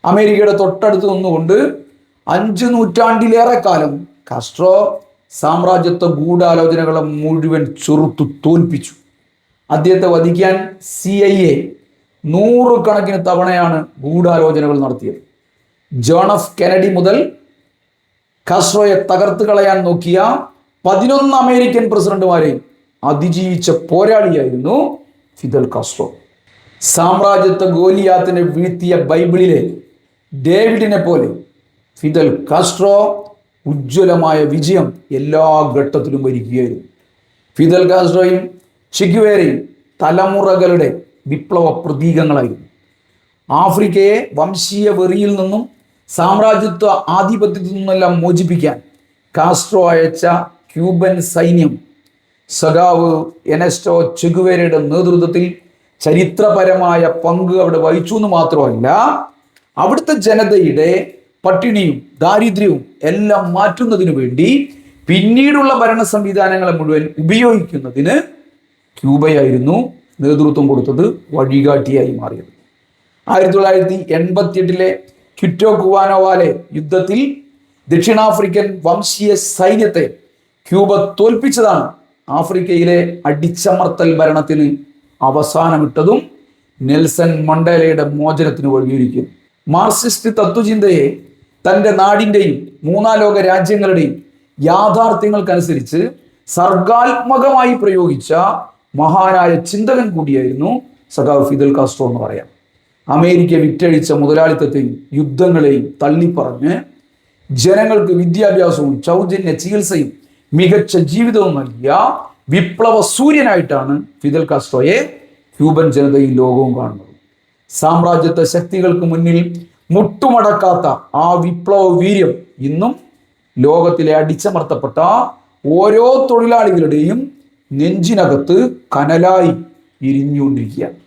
അമേരിക്കയുടെ തൊട്ടടുത്ത് നിന്നുകൊണ്ട് 5 നൂറ്റാണ്ടിലേറെ കാലം കാസ്ട്രോ സാമ്രാജ്യത്വ ഗൂഢാലോചനകളെ മുഴുവൻ ചെറുത്തു തോൽപ്പിച്ചു. അദ്ദേഹത്തെ വധിക്കാൻ CIA 100 കണക്കിന് തവണയാണ് ഗൂഢാലോചനകൾ നടത്തിയത്. ജോൺ എഫ് കെനഡി മുതൽ കാസ്ട്രോയെ തകർത്ത് കളയാൻ നോക്കിയ 11 അമേരിക്കൻ പ്രസിഡന്റുമാരെയും അതിജീവിച്ച പോരാളിയായിരുന്നു ഫിദൽ കാസ്ട്രോ. സാമ്രാജ്യത്വ ഗോലിയാത്തിനെ വീഴ്ത്തിയ ബൈബിളിലെ ഡേവിഡിനെ പോലെ ഫിദൽ കാസ്ട്രോ ഉജ്ജ്വലമായ വിജയം എല്ലാ ഘട്ടത്തിലും വരികയായിരുന്നു. ഫിദൽ കാസ്ട്രോയും ചെഗുവേരയും തലമുറകളുടെ വിപ്ലവ പ്രതീകങ്ങളായിരുന്നു. ആഫ്രിക്കയെ വംശീയ വെറിയിൽ നിന്നും സാമ്രാജ്യത്വ ആധിപത്യത്തിൽ നിന്നെല്ലാം മോചിപ്പിക്കാൻ കാസ്ട്രോ അയച്ച ക്യൂബൻ സൈന്യം സഖാവ് എനസ്റ്റോ ചെഗുവേരയുടെ നേതൃത്വത്തിൽ ചരിത്രപരമായ പങ്ക് അവിടെ വഹിച്ചു എന്ന് മാത്രമല്ല, അവിടുത്തെ ജനതയുടെ പട്ടിണിയും ദാരിദ്ര്യവും എല്ലാം മാറ്റുന്നതിന് വേണ്ടി പിന്നീടുള്ള ഭരണ സംവിധാനങ്ങളെ മുഴുവൻ ഉപയോഗിക്കുന്നതിന് ക്യൂബയായിരുന്നു നേതൃത്വം കൊടുത്തത്, വഴികാട്ടിയായി മാറിയത്. 1988 ക്വിറ്റോ കുവാനോവാലെ യുദ്ധത്തിൽ ദക്ഷിണാഫ്രിക്കൻ വംശീയ സൈന്യത്തെ ക്യൂബ തോൽപ്പിച്ചതാണ് ആഫ്രിക്കയിലെ അടിച്ചമർത്തൽ ഭരണത്തിന് അവസാനമിട്ടതും നെൽസൺ മണ്ടേലയുടെ മോചനത്തിന് വഴിയൊരുക്കിയത്. മാർക്സിസ്റ്റ് തത്വചിന്തയെ തൻ്റെ നാടിൻ്റെയും മൂന്നാം ലോക രാജ്യങ്ങളുടെയും യാഥാർത്ഥ്യങ്ങൾക്കനുസരിച്ച് സർഗാത്മകമായി പ്രയോഗിച്ച മഹാനായ ചിന്തകൻ കൂടിയായിരുന്നു സഖാവ് ഫിദൽ കാസ്ട്രോ എന്ന് പറയാം. അമേരിക്ക വിറ്റഴിച്ച മുതലാളിത്തത്തെയും യുദ്ധങ്ങളെയും തള്ളിപ്പറഞ്ഞ് ജനങ്ങൾക്ക് വിദ്യാഭ്യാസവും സൗജന്യ ചികിത്സയും മികച്ച ജീവിതവും നൽകിയ വിപ്ലവ സൂര്യനായിട്ടാണ് ഫിദൽ കാസ്ട്രോയെ ക്യൂബൻ ജനതയും ലോകവും കാണുന്നത്. സാമ്രാജ്യത്വ ശക്തികൾക്ക് മുന്നിൽ മുട്ടുമടക്കാത്ത ആ വിപ്ലവ വീര്യം ഇന്നും ലോകത്തിലെ അടിച്ചമർത്തപ്പെട്ട ഓരോ തൊഴിലാളികളുടെയും നെഞ്ചിനകത്ത് കനലായി എരിഞ്ഞുകൊണ്ടിരിക്കുകയാണ്.